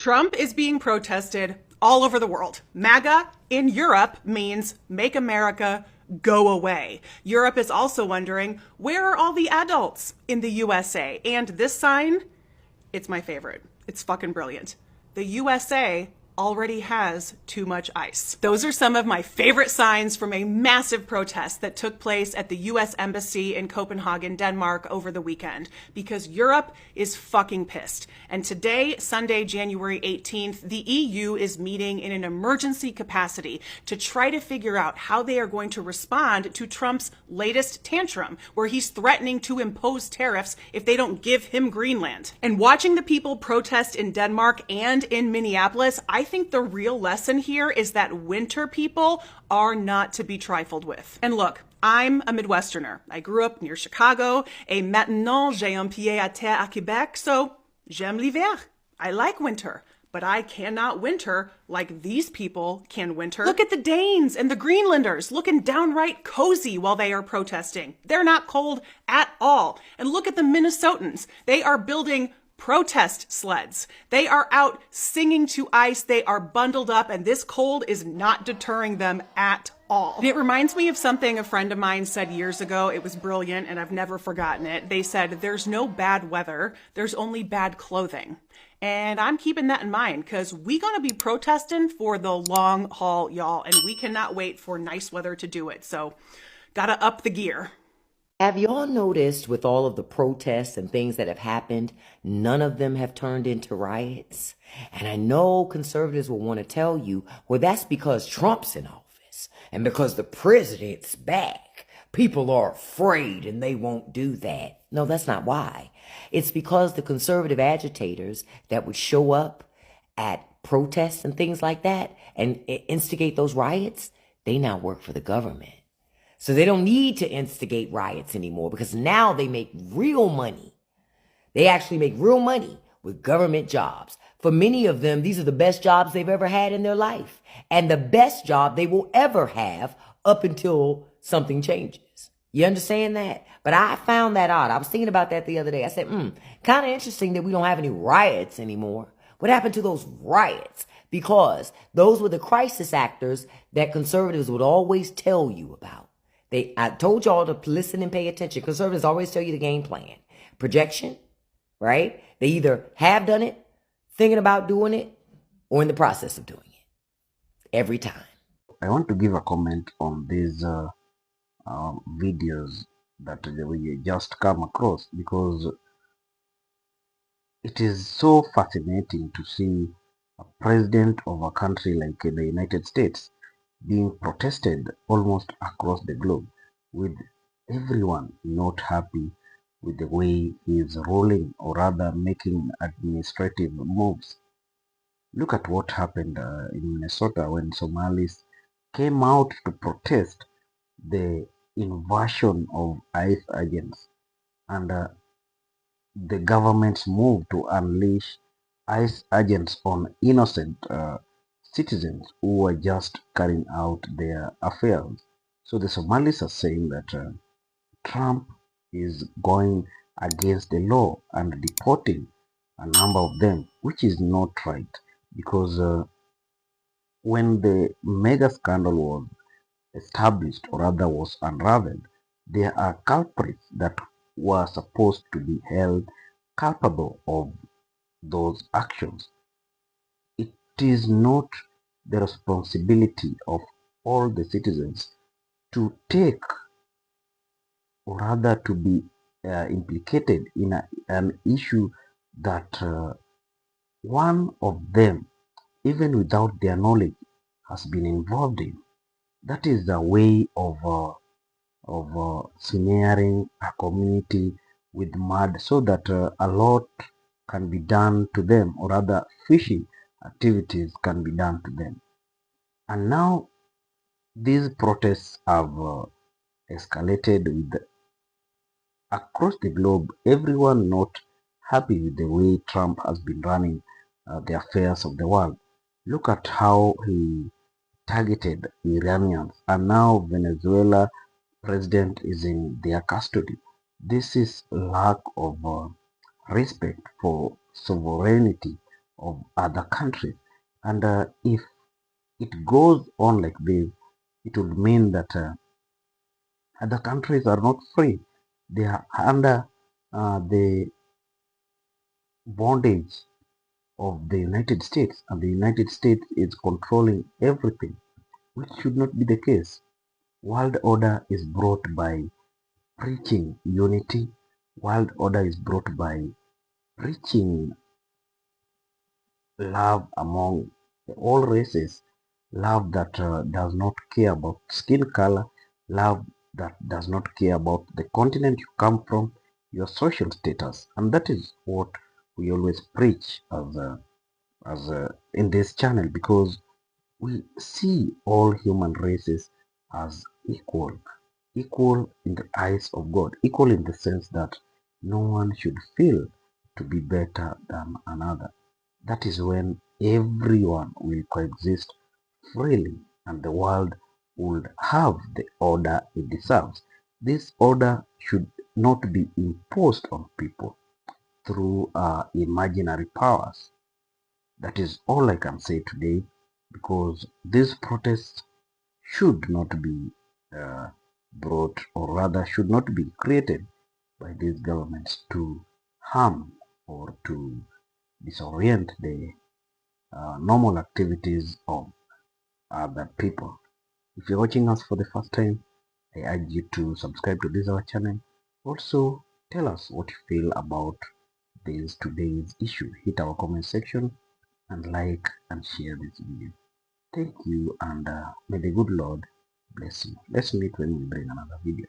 Trump is being protested all over the world. MAGA in Europe means make America go away. Europe is also wondering, where are all the adults in the USA? And this sign, it's my favorite. It's fucking brilliant. The USA already has too much ice. Those are some of my favorite signs from a massive protest that took place at the US Embassy in Copenhagen, Denmark over the weekend, because Europe is fucking pissed. And today, Sunday, January 18th, the EU is meeting in an emergency capacity to try to figure out how they are going to respond to Trump's latest tantrum, where he's threatening to impose tariffs if they don't give him Greenland. And watching the people protest in Denmark and in Minneapolis, I think the real lesson here is that winter people are not to be trifled with. And look, I'm a Midwesterner. I grew up near Chicago, et maintenant j'ai un pied à terre à Quebec, so j'aime l'hiver. I like winter, but I cannot winter like these people can winter. Look at the Danes and the Greenlanders looking downright cozy while they are protesting. They're not cold at all. And look at the Minnesotans. They are building protest sleds. They are out singing to ice. They are bundled up, and this cold is not deterring them at all. And it reminds me of something a friend of mine said years ago. It was brilliant, and I've never forgotten it. They said, there's no bad weather, there's only bad clothing. And I'm keeping that in mind, because we're going to be protesting for the long haul, y'all, and we cannot wait for nice weather to do it. So, gotta up the gear. Have y'all noticed with all of the protests and things that have happened, none of them have turned into riots? And I know conservatives will want to tell you, well, that's because Trump's in office and because the president's back. People are afraid and they won't do that. No, that's not why. It's because the conservative agitators that would show up at protests and things like that and instigate those riots, they now work for the government. So they don't need to instigate riots anymore because now they make real money. They actually make real money with government jobs. For many of them, these are the best jobs they've ever had in their life and the best job they will ever have up until something changes. You understand that? But I found that odd. I was thinking about that the other day. I said, kind of interesting that we don't have any riots anymore. What happened to those riots? Because those were the crisis actors that conservatives would always tell you about. I told y'all to listen and pay attention. Conservatives always tell you the game plan. Projection, right? They either have done it, thinking about doing it, or in the process of doing it. Every time. I want to give a comment on these videos that we just come across, because it is so fascinating to see a president of a country like the United States being protested almost across the globe, with everyone not happy with the way he is rolling, or rather making administrative moves. Look at what happened in Minnesota when Somalis came out to protest the invasion of ICE agents and the government's move to unleash ICE agents on innocent citizens who were just carrying out their affairs. So the Somalis are saying that Trump is going against the law and deporting a number of them, which is not right, because when the mega scandal was established, or rather was unraveled, there are culprits that were supposed to be held culpable of those actions. It is not the responsibility of all the citizens to take, or rather to be implicated in an issue that one of them, even without their knowledge, has been involved in. That is a way of snaring a community with mud, so that a lot can be done to them, or rather fishy activities can be done to them. And now these protests have escalated with, across the globe, everyone not happy with the way Trump has been running the affairs of the world. Look at how he targeted Iranians, and now Venezuela president is in their custody. This is lack of respect for sovereignty of other countries. And if it goes on like this, it will mean that other countries are not free. They are under the bondage of the United States, and the United States is controlling everything, which should not be the case. World order is brought by preaching unity. World order is brought by preaching love among all races, love that does not care about skin color, love that does not care about the continent you come from, your social status. And that is what we always preach as in this channel, because we see all human races as equal, equal in the eyes of God, equal in the sense that no one should feel to be better than another. That is when everyone will coexist freely and the world would have the order it deserves. This order should not be imposed on people through imaginary powers. That is all I can say today, because these protests should not be brought, or rather should not be created by these governments to harm or to disorient the normal activities of other people. If you're watching us for the first time, I urge you to subscribe to this our channel. Also, tell us what you feel about this today's issue. Hit our comment section and like and share this video. Thank you, and may the good Lord bless you. Let's meet when we bring another video.